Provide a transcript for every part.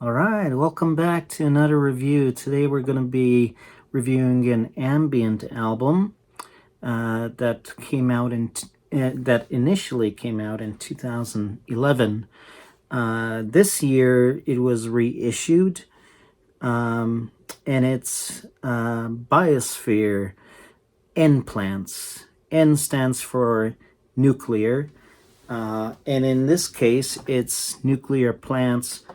All right, welcome back to another review. Today we're going to be reviewing an ambient album that initially came out in 2011. This year it was reissued, and it's Biosphere N-Plants. N stands for nuclear, and in this case, it's nuclear plants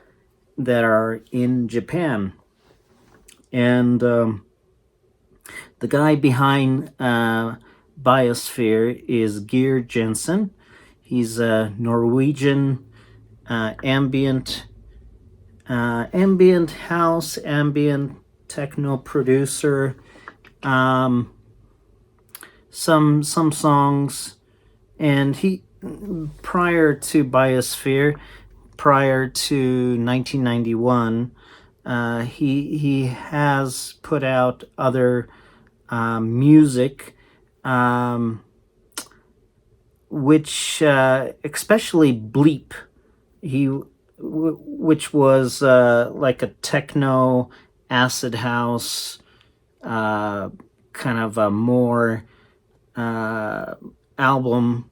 that are in Japan. And the guy behind Biosphere is Geir Jensen. He's a Norwegian ambient house, ambient techno producer. Some songs, and he prior to Biosphere, prior to 1991, he has put out other music, which especially Bleep, which was like a techno acid house, kind of a more album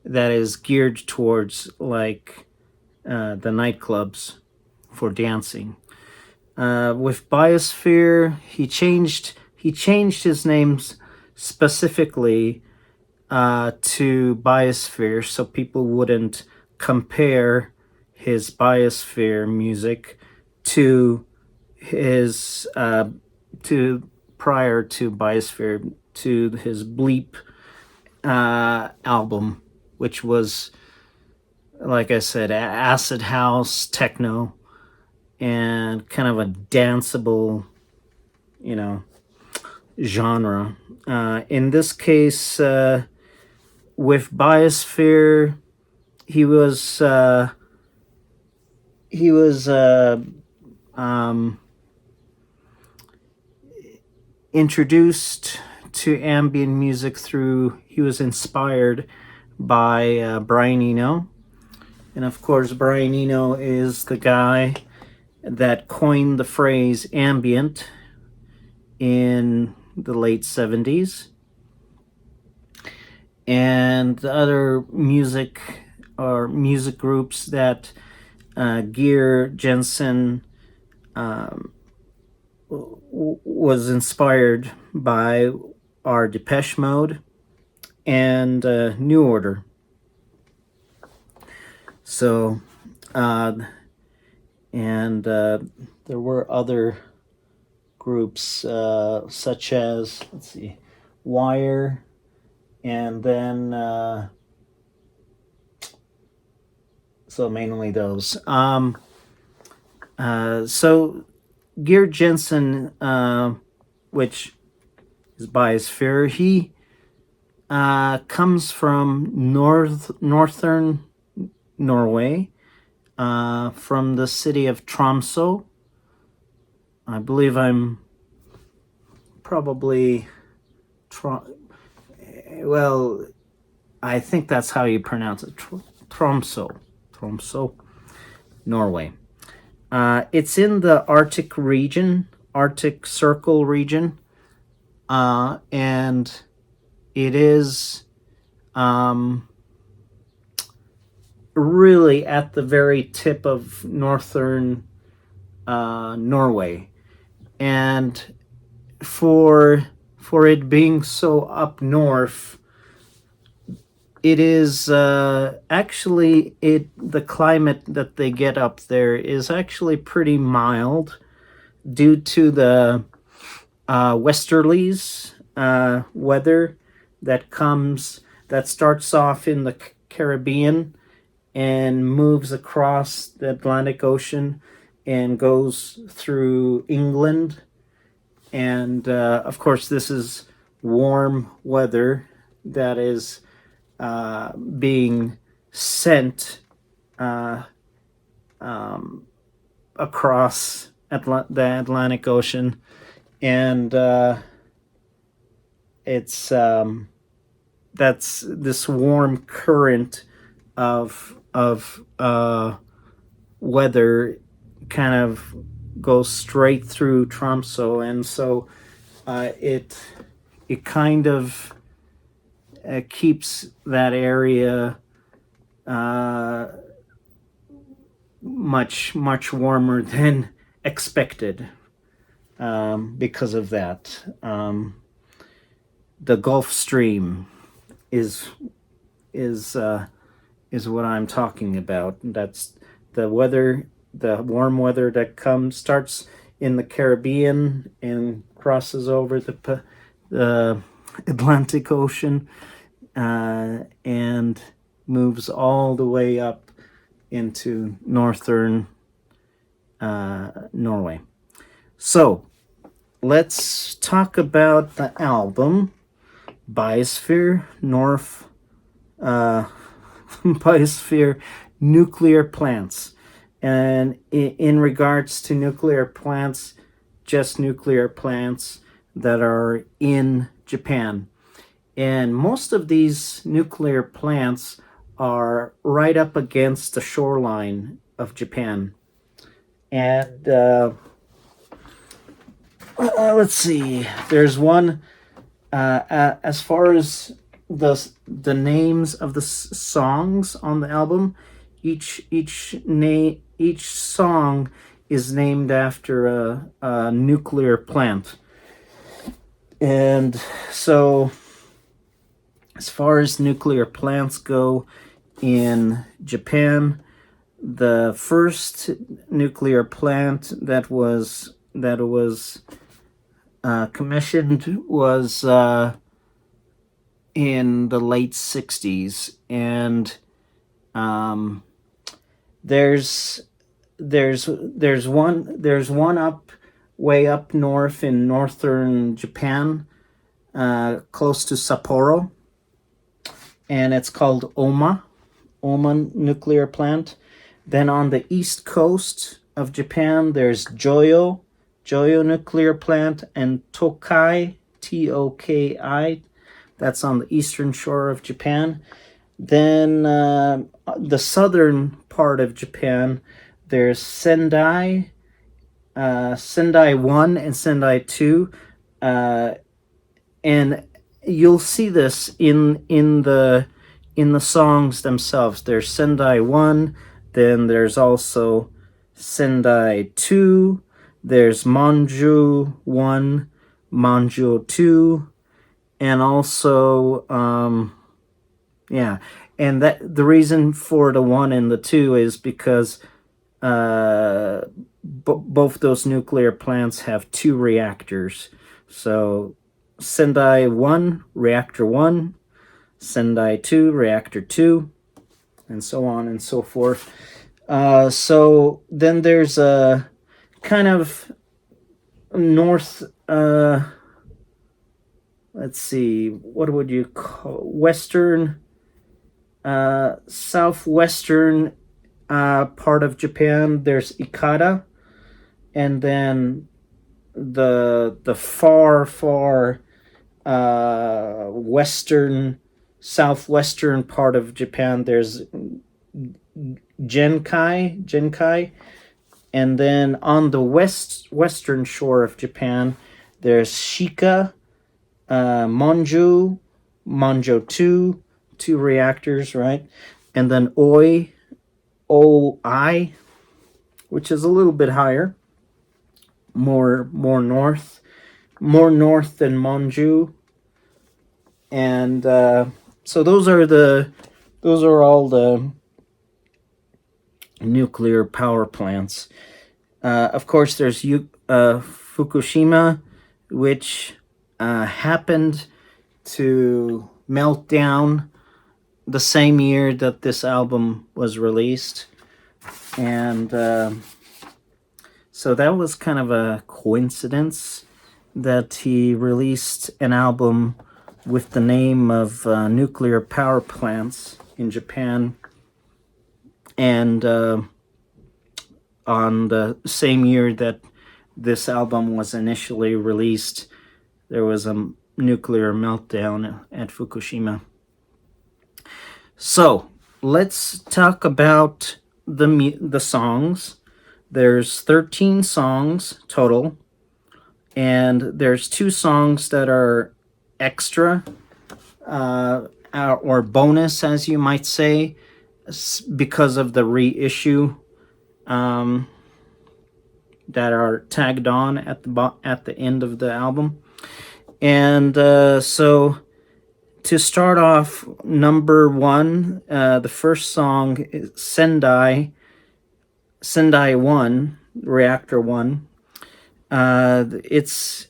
that is geared towards like the nightclubs for dancing. With Biosphere, he changed his names specifically to Biosphere, so people wouldn't compare his Biosphere music to his to prior to Biosphere, to his Bleep album, which was, like I said, acid house techno and kind of a danceable, genre. In this case, with Biosphere, he was introduced to ambient music through, he was inspired by Brian Eno. And of course, Brian Eno is the guy that coined the phrase ambient in the late 70s. And the other music groups that Geir Jensen was inspired by are Depeche Mode and New Order. So, there were other groups such as, let's see, Wire, and then so mainly those. So Geir Jensen, which is Biosphere, he comes from northern Norway, from the city of Tromsø. I believe I'm probably well, I think that's how you pronounce it. Tromsø, Norway. It's in the Arctic region, Arctic Circle region, and it is really at the very tip of northern Norway. And for it being so up north, it is actually, the climate that they get up there is actually pretty mild due to the westerlies weather that starts off in the Caribbean and moves across the Atlantic Ocean and goes through England. And of course, this is warm weather that is being sent across the Atlantic Ocean, and it's that's this warm current of weather kind of goes straight through Tromsø, and so it kind of keeps that area much warmer than expected because of that. The Gulf Stream is what I'm talking about. That's the weather, the warm weather that starts in the Caribbean and crosses over the Atlantic Ocean and moves all the way up into northern Norway. So let's talk about the album Biosphere Biosphere Nuclear Plants. And in regards to nuclear plants, just nuclear plants that are in Japan. And most of these nuclear plants are right up against the shoreline of Japan. And let's see, there's one, as far as the names of the songs on the album, each song is named after a nuclear plant. And so as far as nuclear plants go in Japan, the first nuclear plant that was commissioned was in the late 60s, and there's one up way up north in northern Japan, close to Sapporo, and it's called Oma nuclear plant. Then on the east coast of Japan, there's Joyo nuclear plant, and Tokai, Toki, that's on the eastern shore of Japan. Then the southern part of Japan, there's Sendai 1 and Sendai 2, and you'll see this in the songs themselves. There's Sendai 1, then there's also Sendai 2, there's Manju 1, Manju 2, and also and that the reason for the 1 and the 2 is because both those nuclear plants have 2 reactors. So Sendai 1, reactor 1, Sendai 2, reactor 2, and so on and so forth. So then there's a kind of north, let's see, what would you call, western, southwestern part of Japan, there's Ikeda, and then the far western, southwestern part of Japan, there's Genkai, and then on the western shore of Japan, there's Shika, Manju 2 reactors, right? And then Oi, which is a little bit higher, more north than Manju. And so those are all the nuclear power plants. Of course, there's Fukushima, which happened to melt down the same year that this album was released. And so that was kind of a coincidence that he released an album with the name of nuclear power plants in Japan. And on the same year that this album was initially released, there was a nuclear meltdown at Fukushima. So let's talk about the songs. There's 13 songs total, and there's 2 songs that are extra, or bonus, as you might say, because of the reissue, that are tagged on at the end of the album. And so to start off, number 1, the first song is Sendai 1, Reactor 1. It's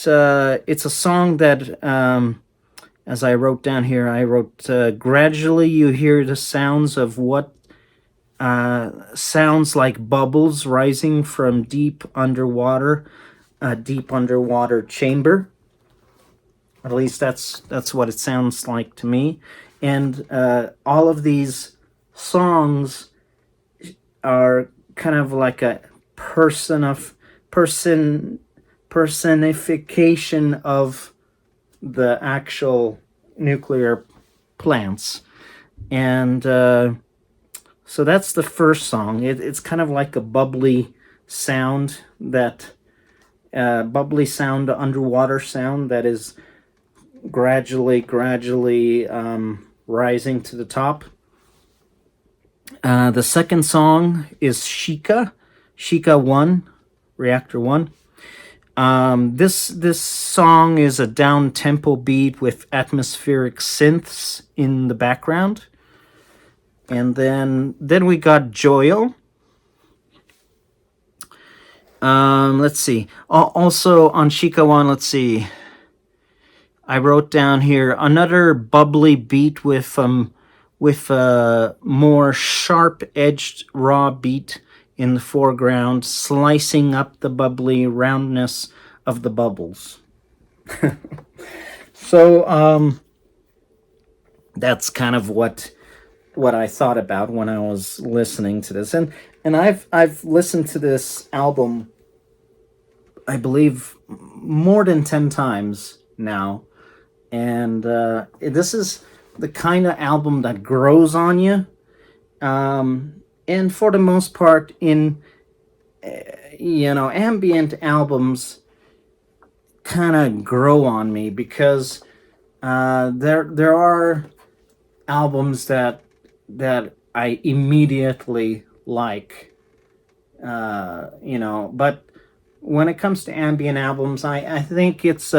a song that, as I wrote down here, I wrote, gradually you hear the sounds of what sounds like bubbles rising from deep underwater chamber. At least that's what it sounds like to me. And all of these songs are kind of like a personification of the actual nuclear plants. And so that's the first song. It's kind of like a bubbly sound, underwater sound that is gradually rising to the top. The second song is Shika 1, Reactor 1. This song is a down-tempo beat with atmospheric synths in the background. And then we got Joyo. Let's see. Also on Shika 1, let's see. I wrote down here another bubbly beat with a more sharp-edged raw beat in the foreground, slicing up the bubbly roundness of the bubbles. So that's kind of what I thought about when I was listening to this. And I've listened to this album, I believe, more than 10 times now. And this is the kind of album that grows on you. And for the most part, in ambient albums kind of grow on me, because there are albums that I immediately like, but when it comes to ambient albums, I think it's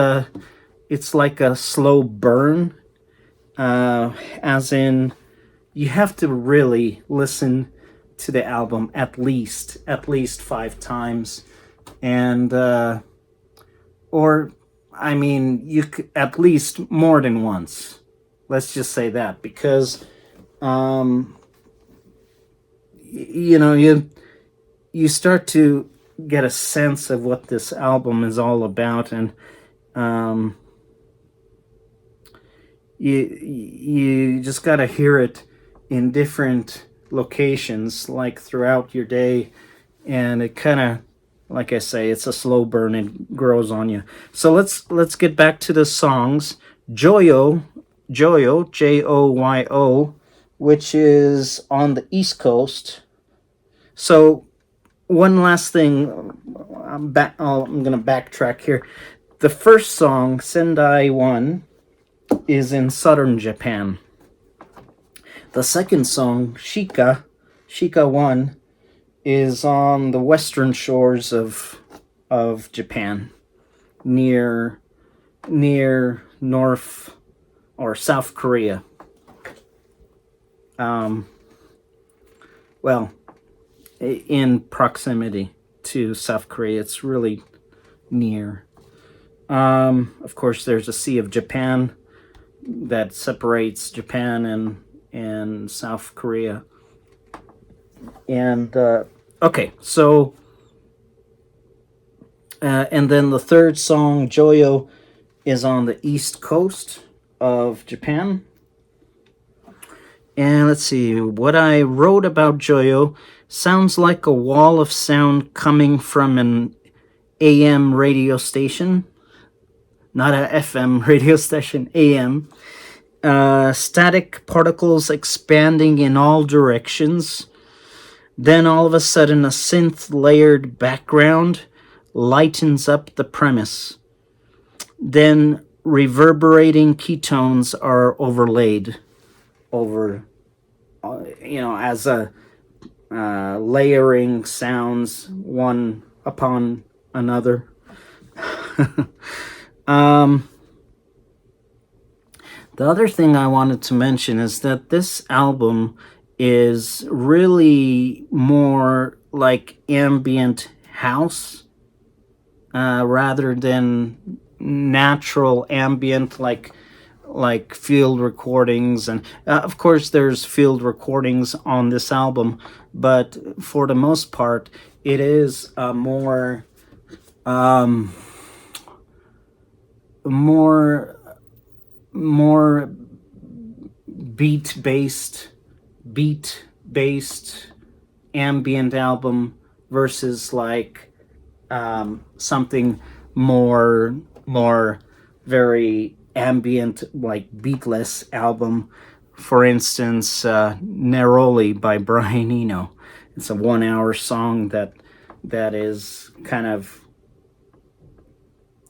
like a slow burn, as in you have to really listen to the album at least 5 times, and you could at least more than once. Let's just say that, because you start to get a sense of what this album is all about, and you just gotta hear it in different locations, like throughout your day, and it kind of, like I say, it's a slow burn and grows on you. So let's get back to the songs. Joyo, Joyo, which is on the East Coast. So one last thing, I'm gonna backtrack here. The first song, Sendai 1, is in southern Japan. The second song, Shika 1, is on the western shores of Japan, near North or South Korea. Well, in proximity to South Korea, it's really near. Of course, there's a Sea of Japan that separates Japan and South Korea. And okay, so and then the third song, Joyo, is on the East Coast of Japan. And let's see, what I wrote about Joyo: sounds like a wall of sound coming from an AM radio station, not a FM radio station, AM. Static particles expanding in all directions. Then all of a sudden a synth layered background lightens up the premise. Then reverberating ketones are overlaid over, as a layering sounds one upon another. The other thing I wanted to mention is that this album is really more like ambient house rather than natural ambient like field recordings. And of course there's field recordings on this album, but for the most part it is more beat-based ambient album versus like something more very ambient, like beatless album. For instance, Neroli by Brian Eno. It's a 1 hour song that is kind of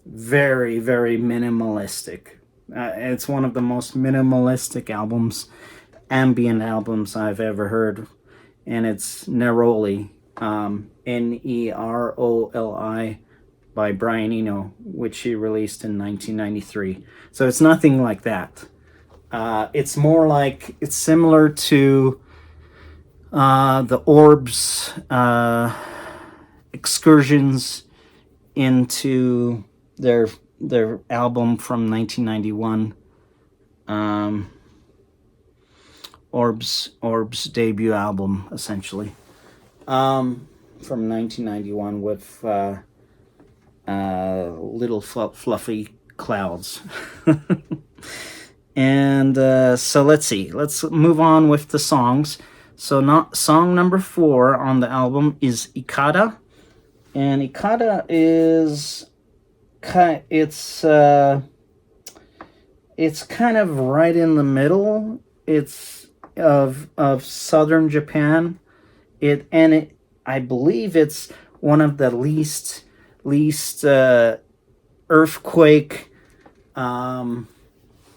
very, very minimalistic. It's one of the most minimalistic ambient albums I've ever heard, and it's Neroli, Neroli, by Brian Eno, which he released in 1993. So it's nothing like that. It's more like, it's similar to the Orbs excursions into their album from 1991, Orbs debut album, essentially, from 1991 with little fluffy clouds. And so let's move on with the songs. So song number 4 on the album is Ikada, and Ikada is it's kind of right in the middle. It's of southern Japan. I believe it's one of the least earthquake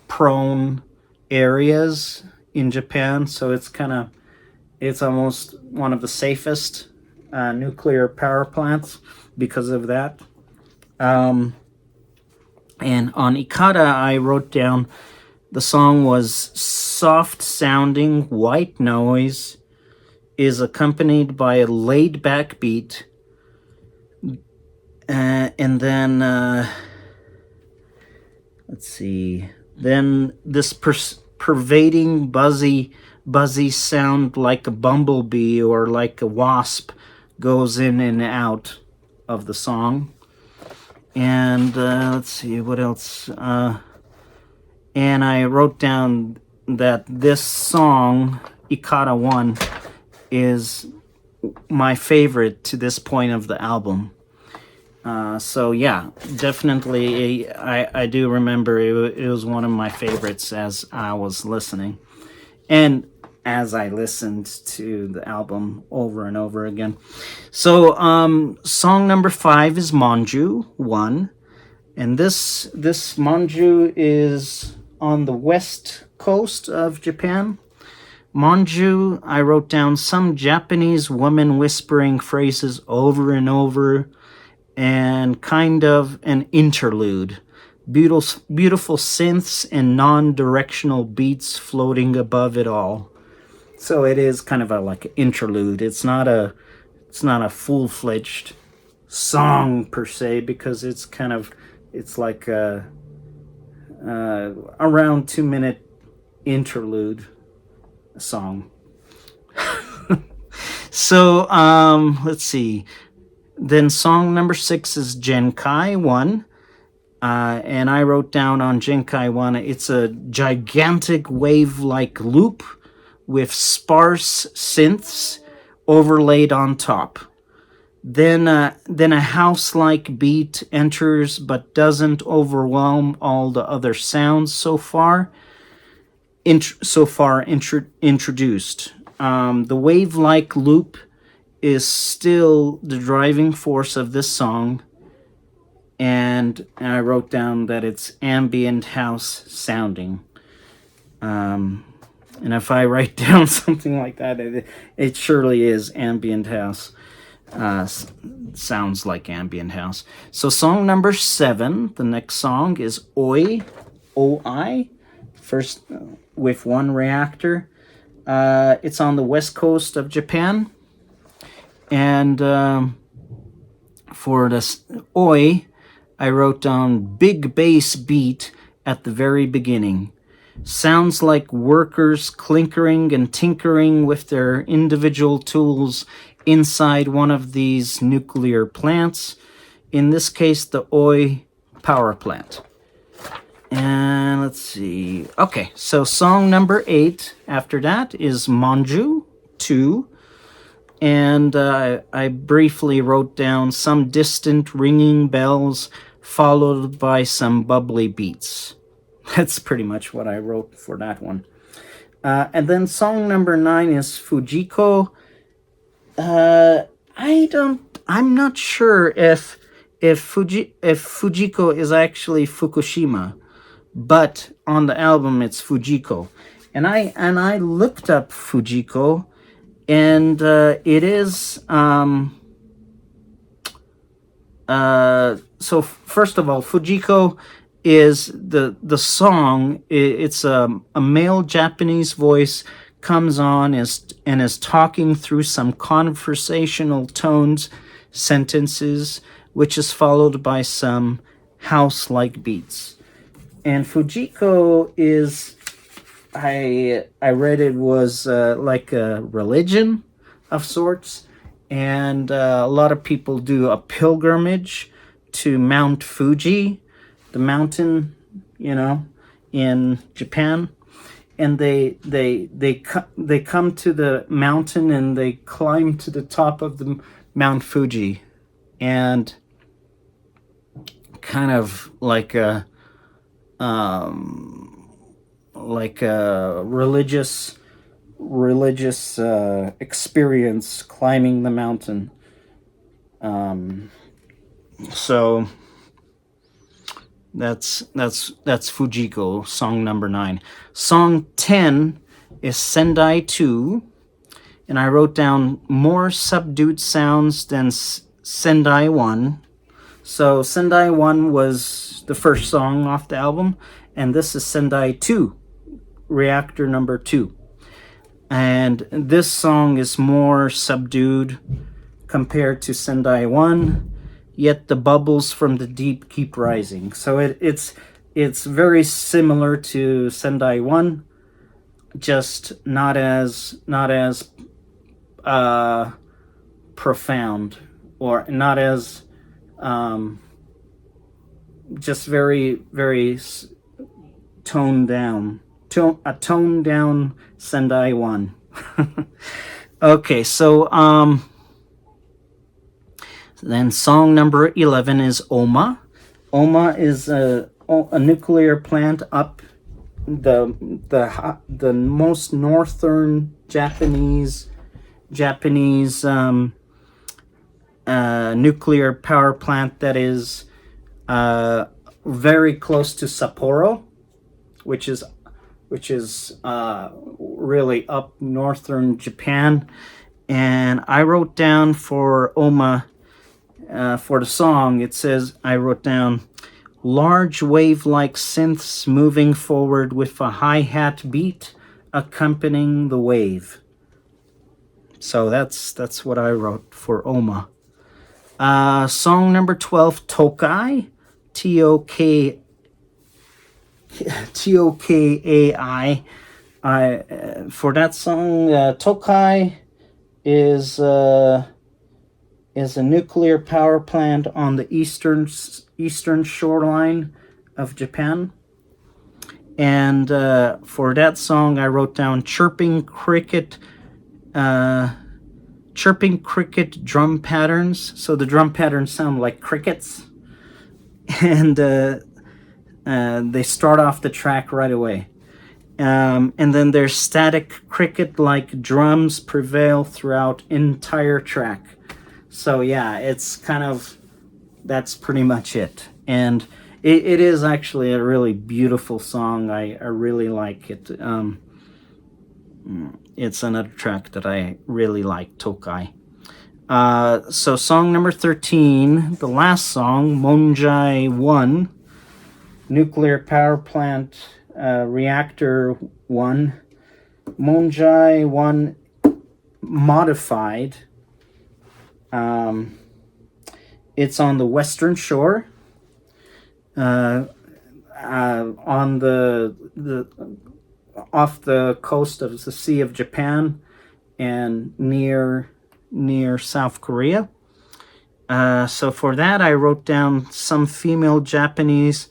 prone areas in Japan. So it's almost one of the safest nuclear power plants because of that. And on Ikada, I wrote down the song was soft sounding white noise, is accompanied by a laid back beat, and then let's see, then this pervading buzzy sound like a bumblebee or like a wasp goes in and out of the song. And let's see what else. And I wrote down that this song, Ikada 1, is my favorite to this point of the album. So yeah, definitely, I do remember it was one of my favorites as I was listening, and as I listened to the album over and over again. So song number 5 is Monju 1, and this Monju is on the west coast of Japan. Monju, I wrote down some Japanese woman whispering phrases over and over, and kind of an interlude. Beautiful synths and non-directional beats floating above it all. So it is kind of like an interlude. It's not a full-fledged song per se, because it's like a around 2-minute interlude song. So let's see. Then song number 6 is Genkai 1. And I wrote down on Genkai 1, it's a gigantic wave-like loop with sparse synths overlaid on top. Then a house-like beat enters but doesn't overwhelm all the other sounds so far introduced. The wave-like loop is still the driving force of this song, and I wrote down that it's ambient house sounding. And if I write down something like that, it surely is ambient house. Sounds like ambient house. So song number 7, the next song is Oi, O-I, first with one reactor. It's on the west coast of Japan. And for this Oi, I wrote down big bass beat at the very beginning. Sounds like workers clinkering and tinkering with their individual tools inside one of these nuclear plants. In this case, the Oi power plant. And let's see. Okay, so song number 8 after that is Manju 2. And I briefly wrote down some distant ringing bells followed by some bubbly beats. That's pretty much what I wrote for that one. And then song number 9 is Fujiko. I'm not sure if Fujiko is actually Fukushima, but on the album it's Fujiko. And I looked up Fujiko, and it is so first of all, Fujiko is the song. It's a male Japanese voice comes on and is talking through some conversational tones, sentences, which is followed by some house-like beats. And Fujiko is, I read it was like a religion of sorts, and a lot of people do a pilgrimage to Mount Fuji, the mountain, in Japan, and they come to the mountain and they climb to the top of the Mount Fuji, and kind of like a religious experience climbing the mountain. So that's Fujiko, song number 9. Song 10 is Sendai 2, and I wrote down more subdued sounds than Sendai 1. So Sendai 1 was the first song off the album, and this is Sendai 2, reactor number 2. And this song is more subdued compared to Sendai 1, yet the bubbles from the deep keep rising. So it's very similar to Sendai 1, just not as profound, or not as just very, very toned down. A toned down Sendai 1. Okay, so then song number 11 is Oma. Oma is a nuclear plant up the most northern Japanese nuclear power plant that is very close to Sapporo, which is really up northern Japan. And I wrote down for Oma, for the song, it says, I wrote down, large wave-like synths moving forward with a hi-hat beat accompanying the wave. So that's what I wrote for Oma. Song number 12, Tokai, Tokai. For that song, Tokai is a nuclear power plant on the eastern shoreline of Japan. And for that song, I wrote down chirping cricket drum patterns. So the drum patterns sound like crickets, and they start off the track right away. And then their static cricket-like drums prevail throughout entire track. So yeah, it's kind of, that's pretty much it. And it is actually a really beautiful song. I really like it. It's another track that I really like, Tokai. So song number 13, the last song, Monjai 1, Nuclear Power Plant Reactor 1, Monjai 1 modified. It's on the Western Shore, on the off the coast of the Sea of Japan, and near South Korea. So for that, I wrote down some female Japanese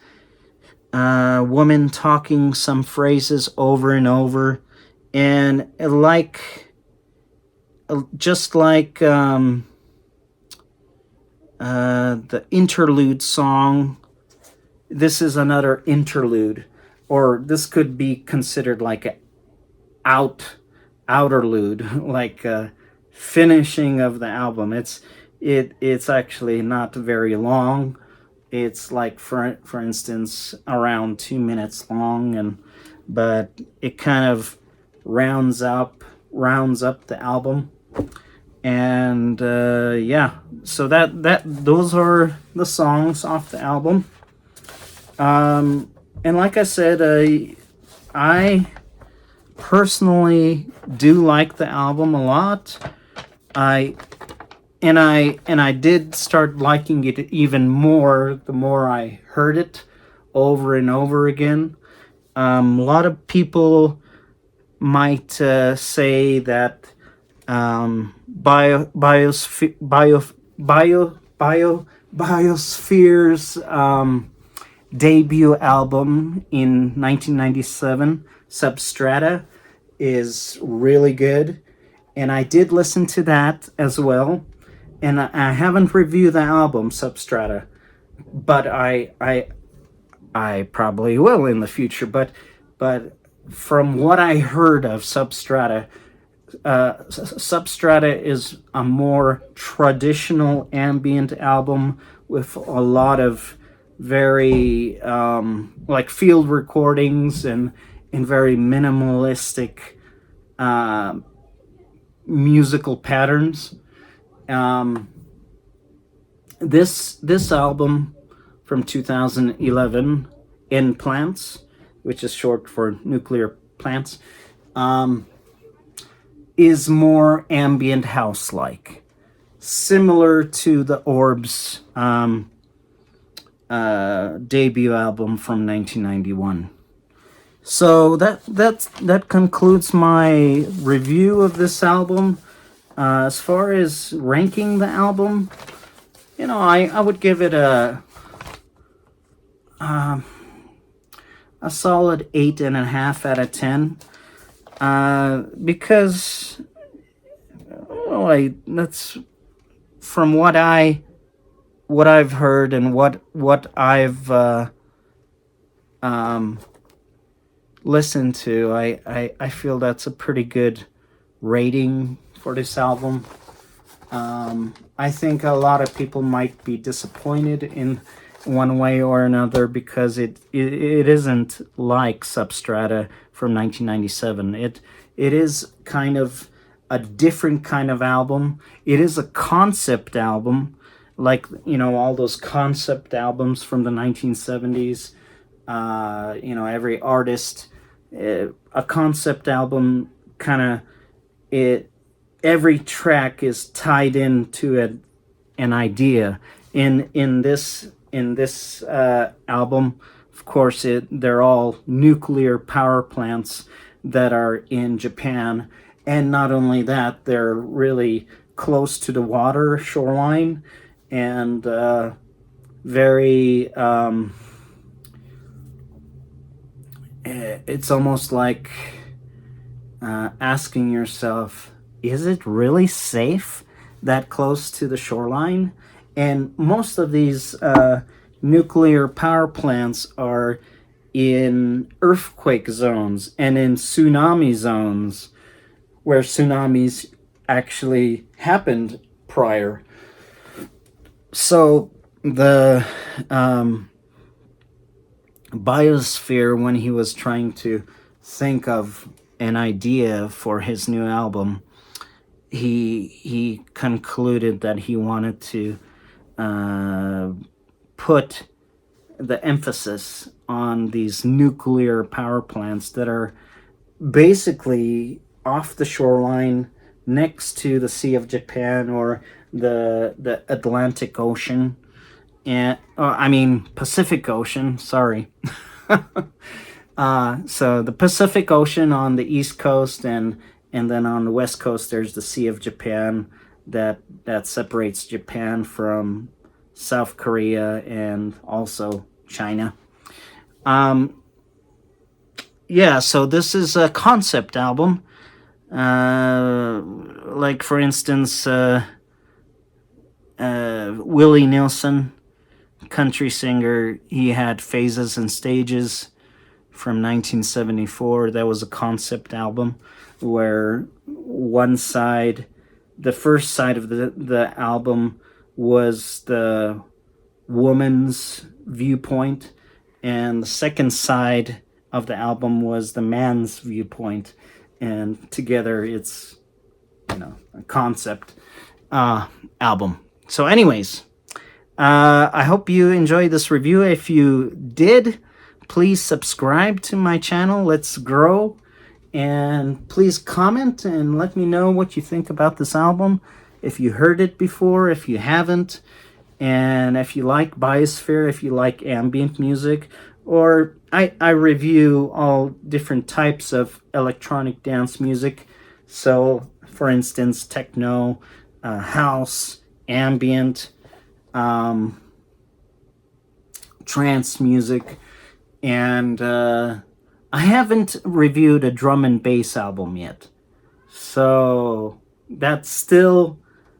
woman talking some phrases over and over, and just like the interlude song. This is another interlude, or this could be considered like a outerlude, like a finishing of the album. It's actually not very long. It's like for instance around 2 minutes long, but it kind of rounds up the album. And yeah, so those are the songs off the album. And like I said, I personally do like the album a lot. I did start liking it even more the more I heard it over and over again. A lot of people might say that Biosphere's debut album in 1997, Substrata, is really good, and I did listen to that as well. And I haven't reviewed the album Substrata, but I probably will in the future. But from what I heard of Substrata, Substrata is a more traditional ambient album with a lot of very like field recordings and very minimalistic musical patterns. This album from 2011, N-Plants, which is short for nuclear plants, is more ambient house-like, similar to the Orbs debut album from 1991. So that concludes my review of this album. As far as ranking the album, I would give it a solid 8.5 out of 10. Because, well, that's from what I've heard and what I've listened to. I feel that's a pretty good rating for this album. I think a lot of people might be disappointed in one way or another because it isn't like Substrata from 1997. It is kind of a different kind of album. It is a concept album, like all those concept albums from the 1970s. Every artist, a concept album kind of every track is tied into an idea. In this album, of course, they're all nuclear power plants that are in Japan, and not only that, they're really close to the water shoreline, and very it's almost like asking yourself, is it really safe that close to the shoreline? And most of these nuclear power plants are in earthquake zones and in tsunami zones where tsunamis actually happened prior. So the Biosphere, when he was trying to think of an idea for his new album, he concluded that he wanted to put the emphasis on these nuclear power plants that are basically off the shoreline next to the Sea of Japan or the Atlantic Ocean, and I mean Pacific Ocean, sorry. So the Pacific Ocean on the east coast, and then on the west coast there's the Sea of Japan that separates Japan from South Korea and also China. Yeah, so this is a concept album. Like for instance, Willie Nelson, country singer, he had Phases and Stages from 1974. That was a concept album where one side, the first side of the album was the woman's viewpoint, and the second side of the album was the man's viewpoint, and together it's, you know, a concept album. So anyways, I hope you enjoyed this review. If you did, please subscribe to my channel. Let's grow. And please comment and let me know what you think about this album. If you heard it before, if you haven't, and if you like Biosphere, if you like ambient music, or I review all different types of electronic dance music. So, for instance, techno, house, ambient, trance music, and I haven't reviewed a drum and bass album yet. So that's still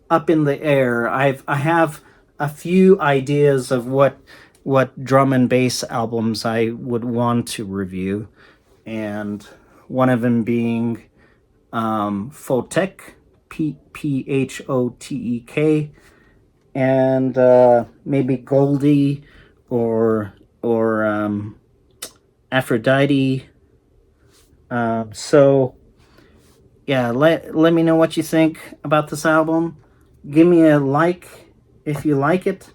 up in the air. I have a few ideas of what drum and bass albums I would want to review, and one of them being Photek, Photek, and maybe Goldie or Aphrodite. So yeah, let me know what you think about this album. Give me a like if you like it,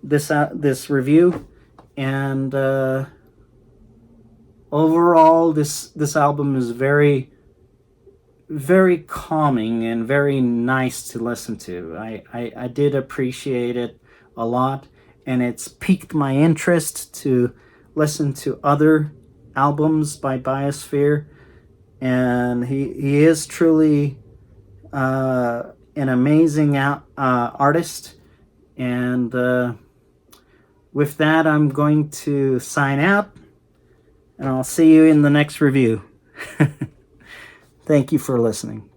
this review, and overall this album is very, very calming and very nice to listen to. I did appreciate it a lot, and it's piqued my interest to listen to other albums by Biosphere, and he is truly an amazing artist. And with that, I'm going to sign out, and I'll see you in the next review. Thank you for listening.